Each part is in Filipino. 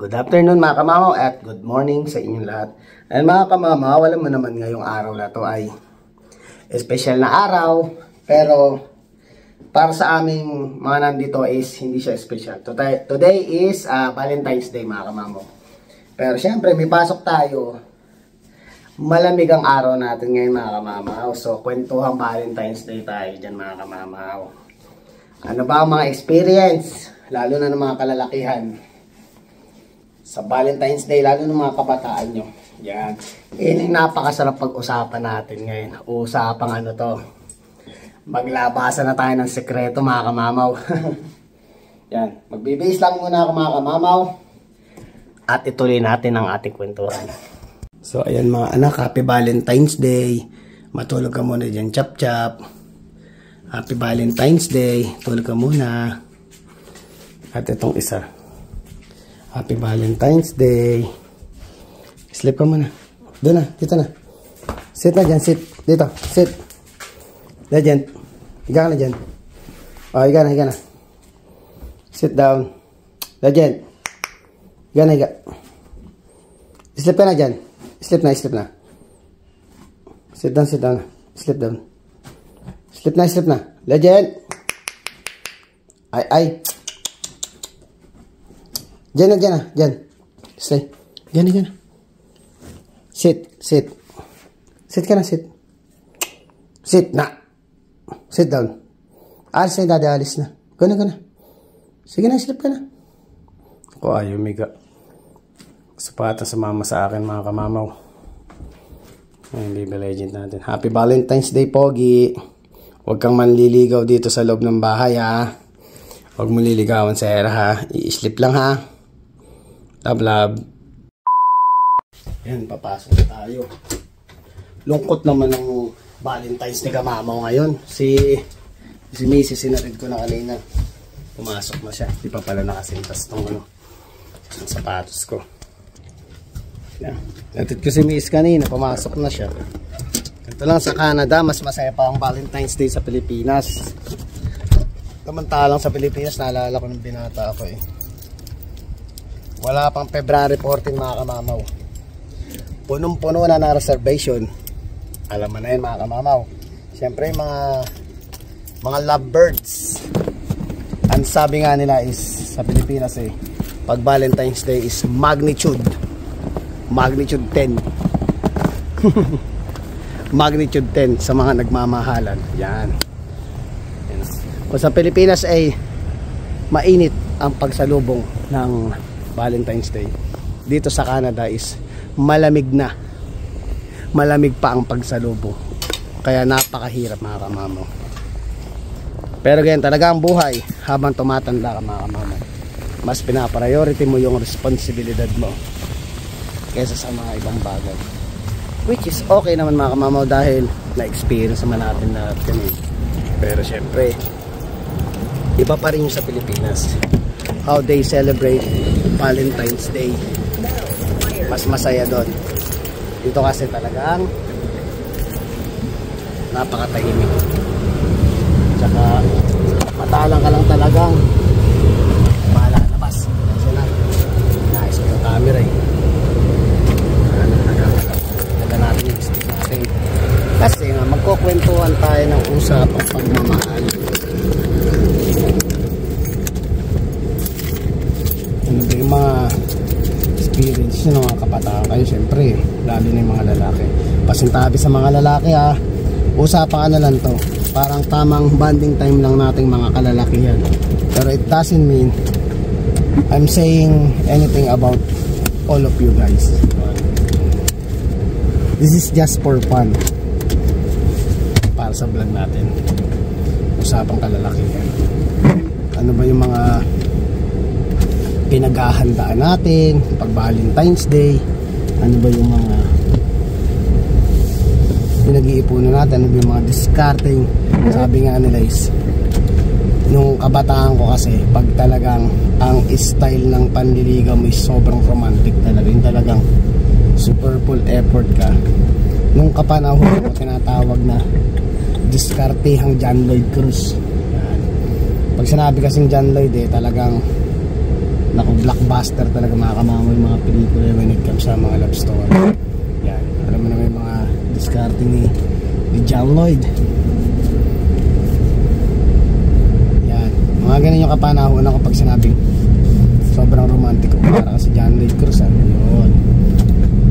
Good afternoon mga kamamaw at good morning sa inyong lahat. And mga kamamaw, alam mo naman ngayong araw na to ay special na araw. Pero para sa aming mga nandito is hindi siya special. Today is Valentine's Day mga kamamaw. Pero syempre may pasok tayo. Malamig ang araw natin ngayon mga kamamaw. So kwentuhang Valentine's Day tayo dyan mga kamamaw. Ano ba ang mga experience? Lalo na ng mga kalalakihan sa Valentine's Day, lalo ng mga kabataan nyo. Yan. Yan yung napakasarap pag-usapan natin ngayon. Usapang ano to. Maglabasan na tayo ng sekreto mga kamamaw. Yan. Magbibihis lang muna ako mga kamamaw. At ituloy natin ang ating kwentuhan. So ayan mga anak, happy Valentine's Day. Matulog ka muna dyan, chap chap. Happy Valentine's Day. Tulog ka muna. At itong isa. Happy Valentine's Day. Sleep ka muna. Doon na, dito na. Sit na dyan, sit. Dito, sit. Dyan. Higa ka na dyan. O, higa na. Sit down. Dyan. Higa na, higa. Sleep ka na dyan. Sleep na. Sit down. Sleep down. Sleep na. Dyan. Ay. Diyan na. Stay. Diyan na. Sit. Sit ka na, sit. Sit na. Sit down. Alis na, daddy, alis na. Gana. Sige na, sleep ka na. Ako ayaw, miga. Sapata sa mama sa akin, mga kamamaw. Ayun, Baby Legend natin. Happy Valentine's Day, Pogi. Huwag kang manliligaw dito sa loob ng bahay, ha. Huwag mo liligawan sa era, ha. I-sleep lang, ha. Love. Yan, papasok na tayo. Lungkot naman ng Valentine's ni kamamaw ngayon. Si Mrs. sinatid ko na kanina. Pumasok na siya. Di pa pala nakasintas tong ang sapatos ko. Yan. Sinatid ko si Mrs. kanina. Pumasok na siya. Ito lang sa Canada. Mas masaya pa ang Valentine's Day sa Pilipinas. Samantalang sa Pilipinas, naalala ko ng binata ako eh. Wala pang February 14 mga kamamaw. Punong-puno na reservation. Alam mo na yun mga kamamaw. Siyempre mga lovebirds. Ang sabi nga nila is sa Pilipinas eh, pag Valentine's Day is magnitude 10. Magnitude 10 sa mga nagmamahalan. Yan. Kung sa Pilipinas ay mainit ang pagsalubong ng Valentine's Day, dito sa Canada is malamig na. Malamig pa ang pagsalubong. Kaya napakahirap mga kamamaw. Pero ganyan talaga ang buhay habang tumatanda ka mga kamamaw. Mas pinapriority mo yung responsibilidad mo kaysa sa mga ibang bagay. Which is okay naman mga kamamaw dahil na-experience naman natin lahat kami. Pero syempre, iba pa rin yung sa Pilipinas. How they celebrate Valentine's Day. Mas masaya doon. Dito kasi talagang napakatahimik. Tsaka matalang ka lang talagang bahala na bas. Kasi na naayos ko yung camera eh. Naga natin yung stick natin. Kasi nga magkukwentuhan tayo ng usapang pagmamahal. Yung mga experience nyo ng mga kabataan kayo, syempre lalo na yung mga lalaki. Pasintabi sa mga lalaki ha, usapan ka na lang to, parang tamang bonding time lang nating mga kalalakihan. Pero it doesn't mean I'm saying anything about all of you guys. This is just for fun, para sa vlog natin. Usapang kalalakihan. Ano ba yung mga pinaghahandaan natin pag Valentine's Day? Ano ba yung mga pinag-iipunan natin? Ano ba yung mga discarding? Sabi nga nila is, nung kabataan ko kasi, pag talagang ang style ng panliligaw mo is sobrang romantic talaga, yung talagang super full effort ka. Nung kapanahon ko tinatawag na discardehang John Lloyd Cruz. Pag sinabi kasing John Lloyd talagang Naku, blockbuster talaga mga kamama yung mga pelikula when it comes sa mga love story. Yan, alam mo na may mga discarding ni John Lloyd. Yan, mga ganun yung kapanahonan ko pag sinabing sobrang romantic ko para kasi John Lloyd Cruz. Yun.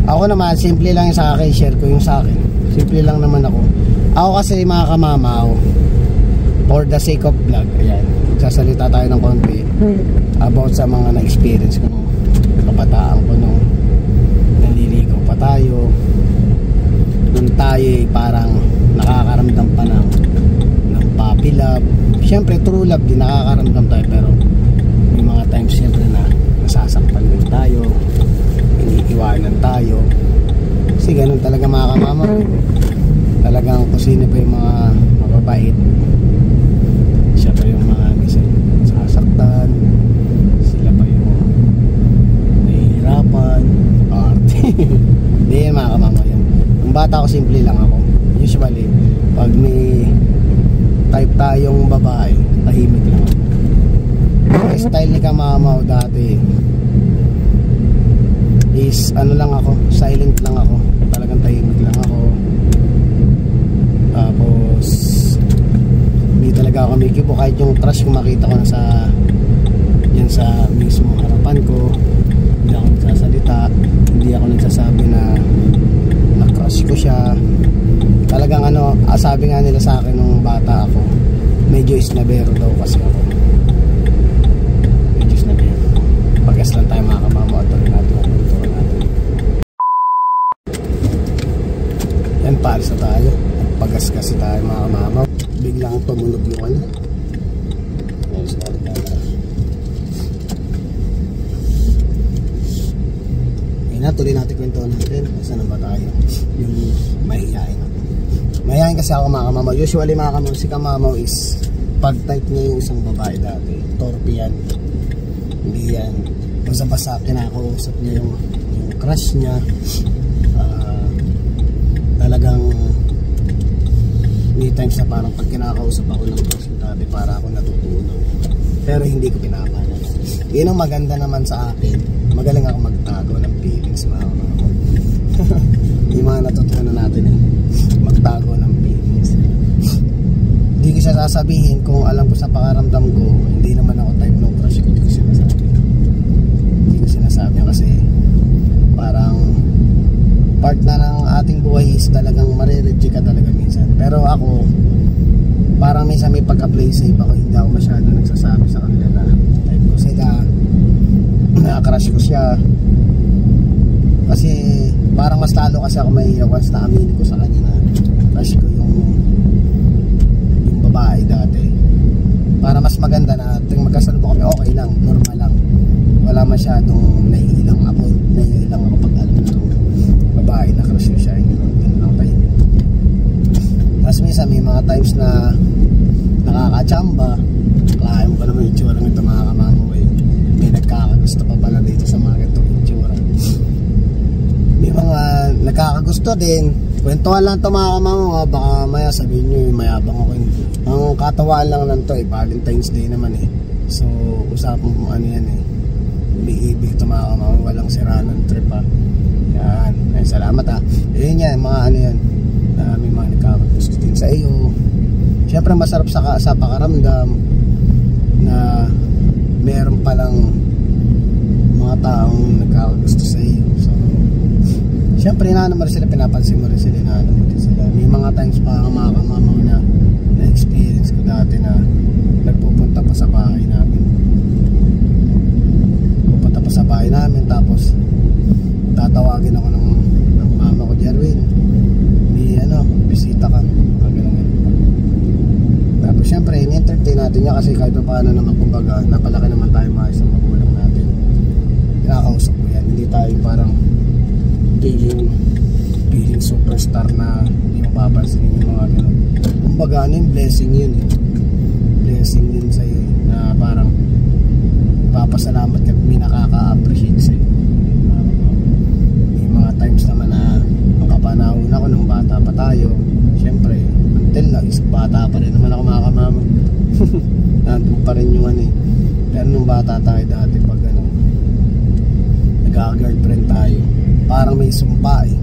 Ako naman, simple lang yung sa akin, share ko yung sa akin. Simple lang naman ako. Ako kasi mga kamamaw, for the sake of vlog, ayan, sasalita tayo ng konti about sa mga na-experience ko nung kabataan ko nung naliligaw pa tayo, nung tayo parang nakakaramdam pa ng puppy love. Siyempre true love din nakakaramdam tayo, pero may mga times siyempre na nasasaktan din tayo, iniiwanan tayo kasi ganun talaga mga kamama. Talagang kung sino pa yung mga mababait, siya pa yung mga sasaktan, sila pa yung nahihirapan, arte. Hindi mga kamama yun. Ang bata ko, simple lang ako. Usually pag may type tayong babae, tahimik lang ako. Yung style ni kamamaw dati is ano lang ako, silent lang ako, talagang tahimik lang ako. Tapos hindi talaga ako mikibo kahit yung crush kung makita ko na sa yan sa mismo harapan ko, hindi ako nagsasalita, hindi ako nagsasabi na crush ko siya. Talagang ano, sabi nga nila sa akin nung bata ako, medyo isnabero daw kasi ako. Medyo isnabero. Pag-gas lang tayo mga kamama at tuloy natin ang kultura natin. Yan, paalis na tayo. Pag-gas kasi tayo mga kamama. Biglang tumunog yung ano. Ayun, sorry na. Ayun na, tuloy natin kwentuhan natin. Saan na ba tayo? Yung mahihain ako. Mahihain kasi ako mga kamama. Usually mga kamama, si kamama is pag type niya yung isang babae dati, torpe yan. Hindi yan basta-basta kinakausap niya yung crush niya. Talagang may times na parang pag kinakausap ako ng crush niya dati, para ako natutunan, pero hindi ko pinapalan. Yun ang maganda naman sa akin, magaling ako magtago ng feelings mga kamama. Yung mga natutunan natin magtago ng feelings. Hindi ko siya sasabihin kung alam ko sa pakaramdam ko hindi naman ako type ng crush ko. Hindi ko sinasabi kasi parang part na ng ating buhay is talagang marireji ka talaga minsan. Pero ako parang minsan may pagka-play safe ako, hindi ako masyado nagsasabi sa kanila na type ko sila, na-crush ko siya, kasi parang mas lalo kasi ako mahihiyaw once na aminin ko sa kanya na crush ko yung babae dati. Para mas maganda na tuwing magkasalubong kami, okay lang, normal lang, wala masyadong naiilang ako pag alam na babae na crush ko siya, hindi lang tayo. Tapos minsan may mga times na nakakachamba, kaya mo pa naman yung tsura ng ito mga kamamo, may nagkakagusto pa pala dito sa mga ganitong itsura. May mga nagkakagusto din. Kwentuhan lang ito mga kamamo, baka maya sabihin nyo mayabang ako. Ang katawaan lang lang ito Valentine's Day naman so usapan mo ano yan umiibig ito mga kamamo, walang sira ng trip yan. Ay, salamat yun yan, mga ano yan, may mga nagkakagusto din sa iyo. Siyempre masarap sa pakaramdam na meron palang mga taong nagkakagusto sa iyo. So siyempre inaano mo rin sila, pinapansin mo rin sila, inaano mo rin sila. May mga times pa mga kamamaw na experience ko dati na nagpupunta pa sa bahay namin. Pupunta pa sa bahay namin, tapos tatawagin ako ng mama ko, Jerwin, may bisita ka, ganun. Tapos syempre in-entertain natin niya kasi kahit pa paano naman, kumbaga napalaki naman tayo maayos ng magulang natin. Kinakausap ko yan, hindi tayo parang feeling superstar na hindi mapapansin yung mga ganun. Kumbaga yung blessing yun blessing din sa'yo na parang papasalamat ka at may nakaka-appreciate sa'yo. May mga times naman na ang kapanahon ako nung bata pa tayo, syempre until now is bata pa rin naman ako mga kamama. Nandun pa rin yung pero nung bata tayo dati, pag nagka-girlfriend tayo. Parang may sumpa eh.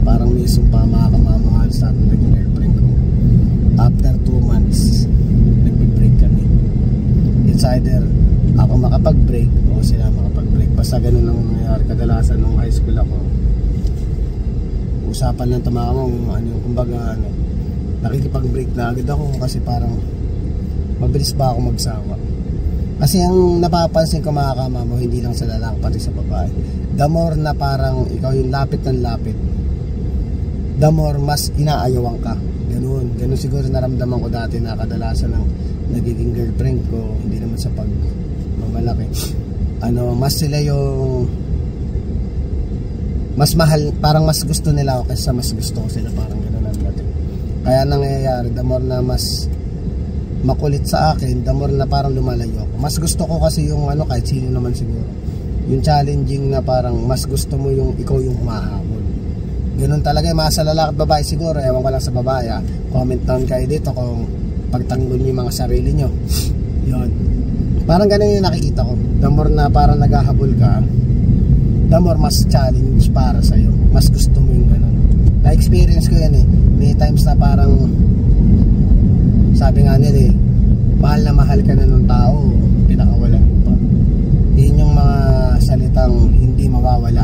Parang may sumpa mga kamamahal sa ating nag-girlfriend ko. After 2 months, nagbe-break kami. It's either ako makapag-break o sila makapag-break. Basta ganun ang nangyayari. Kadalasan nung high school ako, usapan ng tamamang kumbaga nakikipag-break na agad ako kasi parang mabilis ba ako magsawa. Kasi ang napapansin ko mga kamamo, hindi lang sa lalaki pati sa babae, the more na parang ikaw yung lapit ng lapit, the more mas inaayawan ka. Ganun siguro naramdaman ko dati na kadalasan ng nagiging girlfriend ko, hindi naman sa pagmamalaki, mas sila yung mas mahal, parang mas gusto nila ako kaysa mas gusto ko sila, parang gano'n ang dating. Kaya nangyayari, the more na mas makulit sa akin, the more na parang lumalayo ako. Mas gusto ko kasi yung kahit sino naman siguro, yung challenging na parang mas gusto mo yung ikaw yung humahabol. Ganun talaga yung mga sa lalaki at babae siguro, ewan ko lang sa babae comment down kayo dito kung pagtanggol niyo yung mga sarili nyo. Yun, parang ganun yung nakikita ko. The more na parang naghahabol ka, the more mas challenge para sa'yo, mas gusto mo yung ganun. Na-experience ko yan eh, may times na parang sabi nga nila mahal na mahal ka na ng tao, pinakawalan mo pa. Yun yung mga salitang hindi mawawala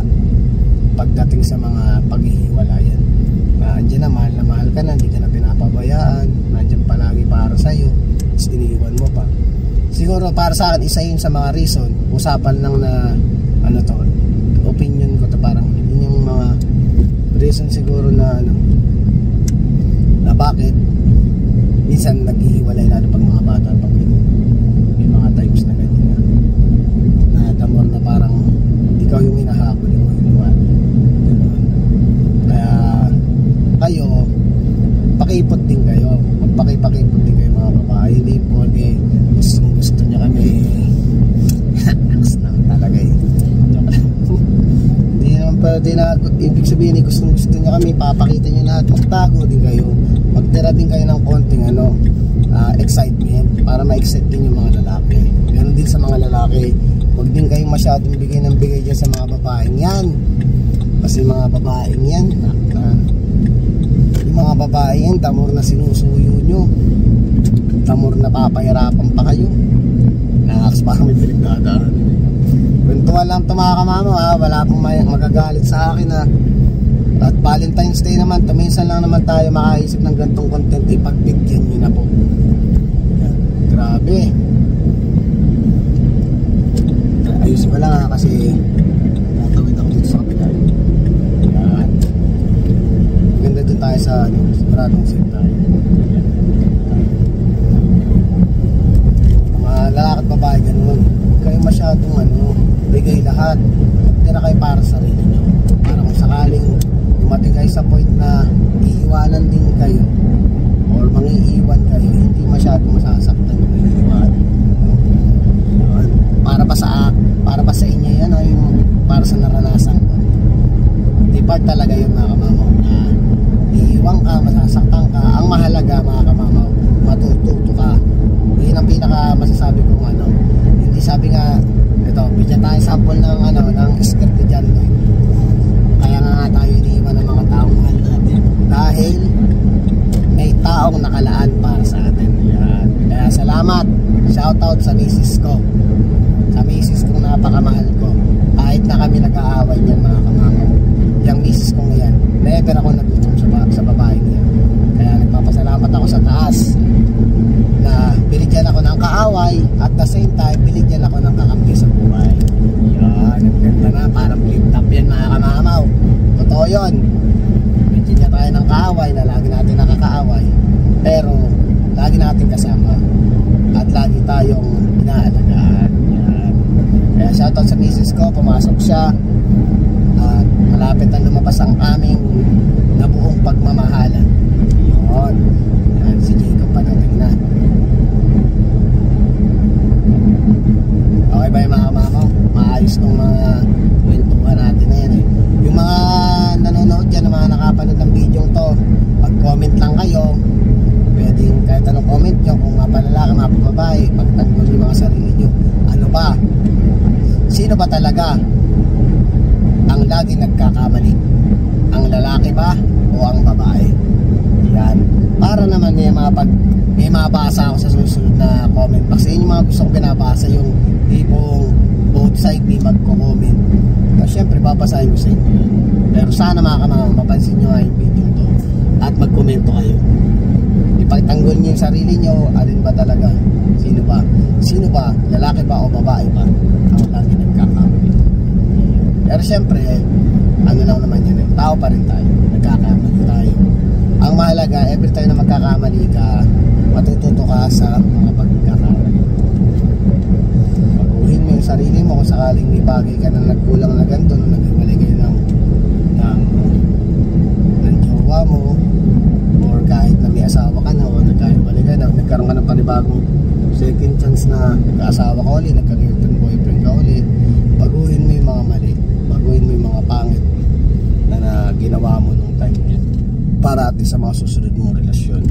pagdating sa mga paghihiwalayan. Nandiyan na mahal ka na, hindi ka na pinapabayaan, nandiyan palagi para sa'yo, tapos iniiwan mo pa. Siguro para sa akin, isa yun sa mga reason, usapan lang na opinion ko to, parang yun yung mga reason siguro na na bakit minsan naghihiwalay lalo pag mga bata pag may mga times na ganyan na the more na parang ikaw yung hinahabol, ikaw yung luwan. Kaya kayo pakipot din kayo, magpakipot din kayo mga babae, hindi po gusto niya kami talaga hindi naman pwede na ibig sabihin gusto niya kami, papakita niyo lahat, magtago din kayo, magtira din kayo ng konting excitement para ma-excite din yung mga lalaki. Ganun din sa mga lalaki, huwag din kayong masyadong bigay ng bigay dyan sa mga babaeng yan, kasi mga babaeng yan yung mga babaeng yan, damor na sinusuyo nyo, damor na papahirapan pa kayo. Nakaks pa kami pinagdadaan. Kwentuhan lang ito mga kamamo wala pong magagalit sa akin At Valentine's Day naman, tuminsan lang naman tayo makaisip ng gantong content, ipagbigyan nyo na po. Yan. Grabe. Ayos pa lang kasi natawid ako dito sa kapitay. Yan. Ganda dun tayo sa Pradong Sim tayo. Mga lalaki at babae ganun, huwag kayo masyadong bigay lahat. Tira kayo para sa sarili nyo. Para kung sakaling dumating kayo sa point na iiwanan din kayo or mangiiwan kayo, hindi masyadong masasaktan yung iiwanan. Para pa sa inyo yan yung para sa naranasan ko. Di part talaga yun mga kamamaw na iiwan ka, masasaktan ka. Ang mahalaga mga kamamaw, matututo ka. Yun ang pinaka masasabi kong hindi sabi nga ito, bigyan tayo sample ng script ni John Lloyd. Kaya nga tayo iniwan ng mga taong mahal natin dahil may taong nakalaan para sa atin. Yan. Kaya salamat, shoutout sa misis ko, sa misis kong napakamahal ko. Kahit na kami nag-aaway niyan mga kamamaw, yung misis kong yan, never ako nagutom sa babae niya. Kaya nagpapasalamat ako sa taas na binigyan ako ng kaaway at the same time binigyan ako ng kakampi sa buhay. Yan, ang ganda na, parang flip top yan mga kamamaw. Totoo yun, binigyan niya tayo ng kaaway na lagi natin nakakaaway, pero lagi natin kasama at lagi tayong inaalagaan. Yan. Kaya shoutout sa misis ko, pumasok siya at malapit na lumabas ang aming nabuong pagmamahalan. Yun. Yan, si Jacob padating na. Okay ba yung mga kamamaw? Maayos nung mga kwentuhan natin na yan Yung mga nanonood dyan, mga nakapanood ng video to, mag-comment lang kayo. Pwedeng kahit anong comment nyo, kung mapalalaki, mapababae, pagtanggol yung mga sarili nyo. Ano ba? Sino ba talaga ang lagi nagkakamali? Ang lalaki ba o ang babae? Yan. Para naman may mabasa ako sa susunod na comment box. Yun yung mga gusto kong binabasa, yung tipong both side may magko-comment. So, syempre babasahin ko sa inyo. Pero sana mga kamama, mapansin nyo nga yung video to at magkomento kayo. Ipagtanggol nyo yung sarili nyo, alin ba talaga? Sino ba? Sino ba? Lalaki ba o babae ba? Ang lagi nagkakamali. Pero syempre, ano lang naman yun eh, tao pa rin tayo, nagkakamali tayo. Ang mahalaga, every time na magkakamali ka, matututo ka sa mga pagkakamali. Baguhin mo yung sarili mo kung sakaling may bagay ka na nagkulang na ganito, na naghiwalay kayo ng jowa mo, or kahit na may asawa ka na o nagkahiwalay ka na, nagkaroon ka ng panibagong second chance na nagka-asawa ka ulit, nagka-girlfriend, boyfriend ka ulit, baguhin mo yung mga mali, baguhin mo yung mga pangit na ginawa mo nung time niya, para at sa mga susunod mong relasyon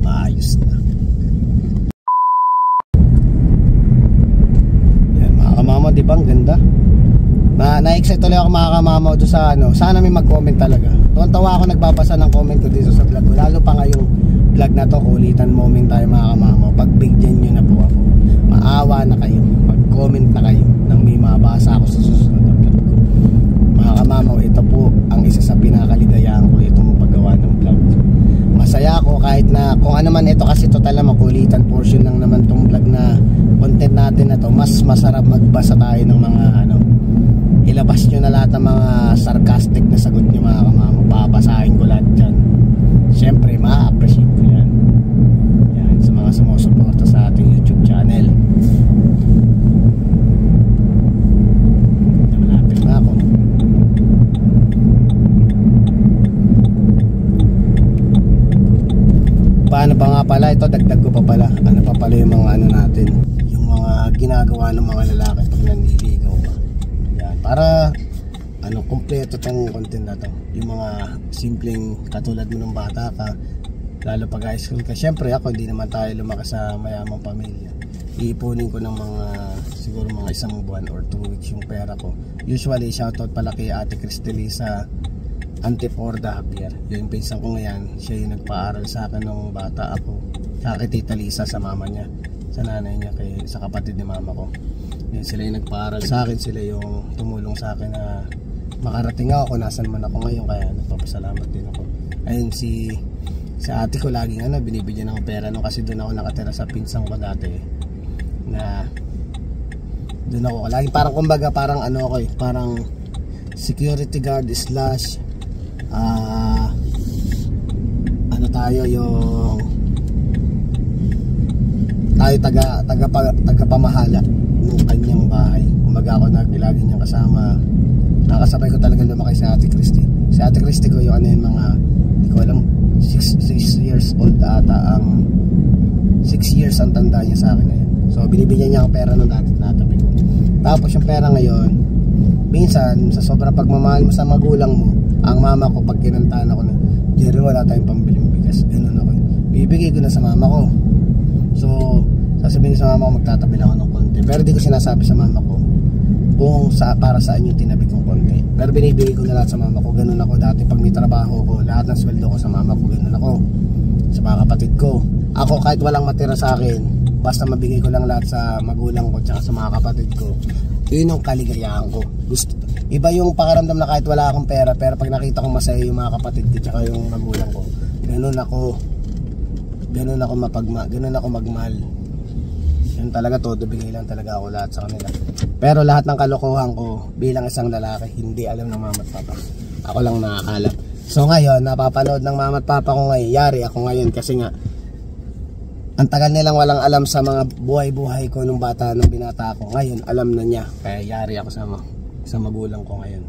maayos na. Yan mga kamama, di ba ang ganda? Na-excite ulit ako mga kamama doon sa ano, sana may mag-comment talaga. Tuwan-tawa ako nagbabasa ng comment ko dito sa vlog ko, lalo pa ngayong vlog na to, kulitan moment tayo mga kamama. Pagbigyan nyo na po ako, maawa na kayo, mag-comment na kayo nang may mabasa ako sa susunod na vlog ko. Mga kamama, ito po ang isa sa pinakaligayahan ko, itong paggawa ng vlog. Masaya ako kahit na kung ano man ito, kasi total na makulitan portion lang naman itong vlog na content natin na to. Mas masarap magbasa tayo ng mga ano, ilabas nyo na lahat ng mga sarcastic na sagot nyo mga kamama, papasahin ko lahat dyan. Syempre ma-appreciate ko yan. Yan sa mga sumusuporta sa ating YouTube channel. Malapit na ako. Paano ba nga pala ito, dagdag ko pa pala, ano pa pala yung mga ano natin, yung mga ginagawa ng mga lalaki pag nanliligaw ba. Yan, para ano, kumpleto tong content na to, yung mga simpleng katulad mo ng bata ka, lalo pag high school ka. Syempre ako, hindi naman tayo lumaki sa mayamang pamilya, iipunin ko ng mga siguro mga 1 buwan or 2 weeks yung pera ko. Usually shoutout pala kay Ate Cristelisa Anteporda Javier, yung pinsan ko ngayon, siya yung nagpaaral sa akin nung bata ako, sa kay Tita Lisa, sa mama niya, sa nanay niya, sa kapatid ni mama ko. Yan, sila yung nagpaaral sa akin, sila yung tumulong sa akin na makarating ako nasan man ako ngayon, kaya nagpapasalamat din ako. Ayun, sa ate ko laging ano, binibigyan ng pera no, kasi doon ako nakatira sa pinsang ko dati, na doon ako laging parang kumbaga parang ano ako parang security guard slash ano tayo, yung tayo taga-pamahala ng kanyang bahay. Kumbaga ako lagi niyang kasama, nakasabay ko talaga lumaki si Ate Christy. Si Ate Christy ko yung ano yung mga, hindi ko alam, 6 years old ata, ang 6 years ang tanda niya sa akin ngayon. So binibigyan niya ang pera nung dati natabi ko. Tapos yung pera ngayon, minsan sa sobrang pagmamahal mo sa magulang mo, ang mama ko pag kinantahan ako na, Jerry, wala tayong pambiling bigas, ganun ako, bibigay ko na sa mama ko. So sasabihin sa mama ko, magtatabi lang ako ng konti, pero di ko sinasabi sa mama ko kung para saan yung tinabi kong konti, pero binibigay ko na lahat sa mama ko. Ganun ako dati pag may trabaho ko, lahat ng sweldo ko sa mama ko, ganun ako sa mga kapatid ko. Ako kahit walang matira sa akin, basta mabigay ko lang lahat sa magulang ko tsaka sa mga kapatid ko, yun yung kaligayahan ko. Iba yung pakaramdam na kahit wala akong pera, pero pag nakita ko masaya yung mga kapatid ko tsaka yung magulang ko, ganun ako magmahal. Yun talaga, todo bigay lang talaga ako lahat sa kanila. Pero lahat ng kalokohan ko bilang isang lalaki, hindi alam ng mama at papa. Ako lang nakakalam. So ngayon, napapanood ng mama at papa ko ngayon, yari ako ngayon kasi nga ang tagal nilang walang alam sa mga buhay-buhay ko nung bata, nung binata ako. Ngayon, alam na niya. Kaya yari ako sa magulang ko ngayon.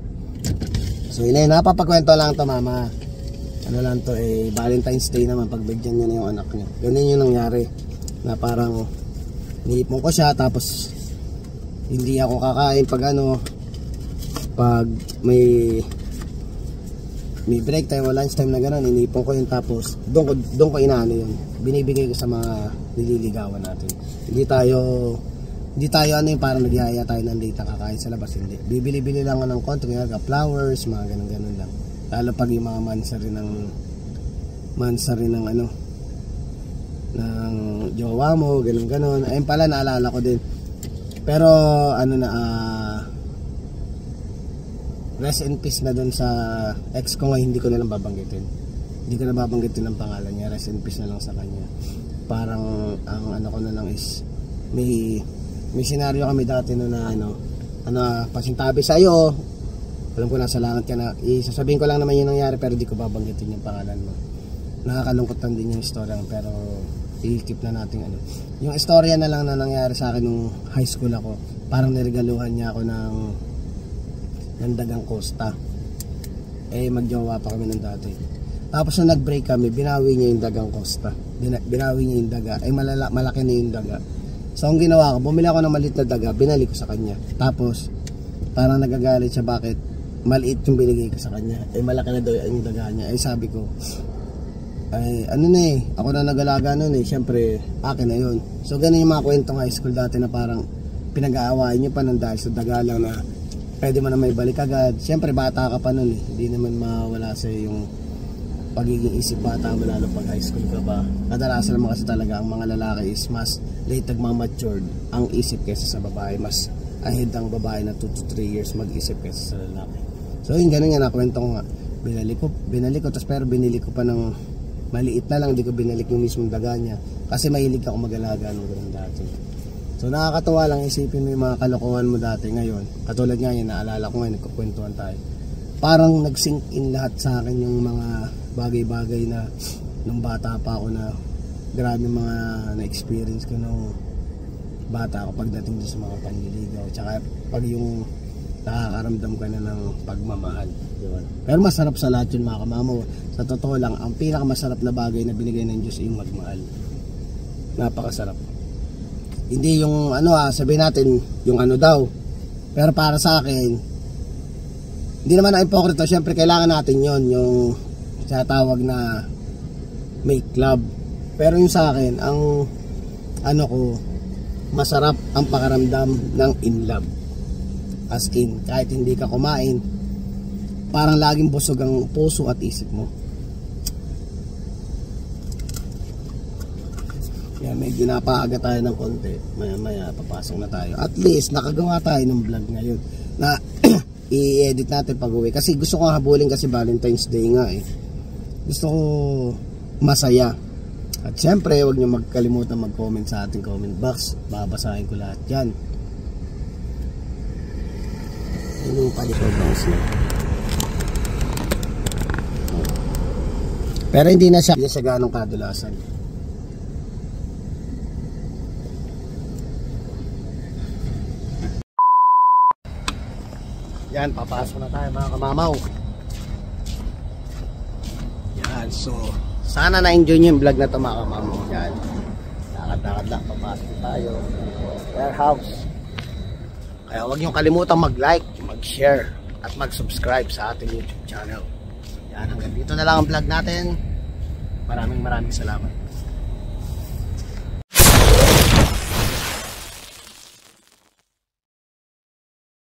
So yun, napapagkwento lang to mama. Ano lang to, Valentine's Day naman, pagbigyan niya na yung anak niya. Ganun yung nangyari, na parang niipon ko siya, tapos hindi ako kakain pag may break time o lunch time na gano'n, inipon ko yun, tapos doon ko inaano yun, binibigay ko sa mga nililigawan natin. Hindi tayo Hindi tayo ano yung parang nagyaya tayo ng data kakain sa labas, hindi. Bibili-bili lang ng konti, kaya flowers, mga ganun-ganun lang. Lalo pag yung mga mansa rin ng ano, ng jowa mo, ganun-ganun. Ayun pala, naalala ko din. Pero ano na, rest in peace na dun sa ex ko nga, hindi ko na lang babanggitin. Hindi ko na babanggitin ang pangalan niya, rest in peace na lang sa kanya. Parang ang ano ko na lang is may senaryo kami dati no na pasintabi sa iyo. Alam ko nasa langit ka na. Sasabihin ko lang naman yung nangyari pero di ko babanggitin yung pangalan mo. Nakakalungkot lang din yung istorya pero i-keep na natin ano. Yung istorya na lang na nangyari sa akin nung high school ako. Parang niregaluhan niya ako ng dagang Costa. Magjowa pa kami ng dati. Tapos nung nag-break kami, binawi niya yung dagang Costa. Binawi niya yung daga. Malaki na yung daga. So ang ginawa ko, bumili ako ng maliit na daga, binalik ko sa kanya. Tapos parang nagagalit siya, bakit maliit yung binigay ko sa kanya, malaki na daw yung daga niya. Sabi ko, ano na ako na nag-alaga nun syempre akin na yun. So ganun yung mga kwentong high school dati na parang pinag-aawain niyo pa ng dahil sa daga lang na pwede mo na may balik agad. Syempre bata ka pa nun hindi naman mawala sa yung pagiging isip bata mo, lalo pag high school ka pa. Kadalasan naman kasi talaga ang mga lalaki is mas late nagmamatured ang isip kaysa sa babae. Mas ahead ang babae na 2 to 3 years mag-isip kaysa sa lalaki. So yun, ganun nga, nakwento ko nga. Binalik ko, tapos pero binili ko pa ng maliit na lang, hindi ko binalik yung mismong daga niya. Kasi mahilig ako mag-alaga nung ganun dati. So nakakatawa lang isipin mo yung mga kalokohan mo dati ngayon. Katulad nga yun, naalala ko ngayon, nagkukwentuhan tayo. Parang nag-sink in lahat sa akin yung mga bagay-bagay na nung bata pa ako na grabe mga na-experience ko nung bata ako pagdating sa mga panliligaw. Tsaka pag yung nakakaramdam ka na ng pagmamahal, diba? Pero masarap sa lahat yun mga kamamo. Sa totoo lang, ang pinakamasarap na bagay na binigay ng Diyos yung magmahal. Napakasarap. Hindi yung sabihin natin yung daw. Pero para sa akin, hindi naman na hipokrito. Siyempre kailangan natin yon, yung tawag na make love. Pero yung sa akin, ang masarap ang pakaramdam ng in love. As in, kahit hindi ka kumain, parang laging busog ang puso at isip mo. Kaya medyo napaaga tayo ng konti. Maya papasok na tayo. At least nakagawa tayo ng vlog ngayon na i-edit natin pag uwi. Kasi gusto ko habulin kasi Valentine's Day nga Gusto ko masaya. At syempre, huwag nyo magkalimutan mag-comment sa ating comment box. Babasahin ko lahat yan. Yung palikod ng snake. Pero hindi na siya ganong kadulasan. Yan, papasok na tayo mga kamamaw. Yan, so sana na-enjoy nyo yung vlog na ito mga kamamaw. Yan, lakad-lakad lang, papasok tayo warehouse. Kaya huwag nyo kalimutan mag-like, mag-share at mag-subscribe sa ating YouTube channel. Yan, hanggang dito na lang ang vlog natin. Maraming salamat.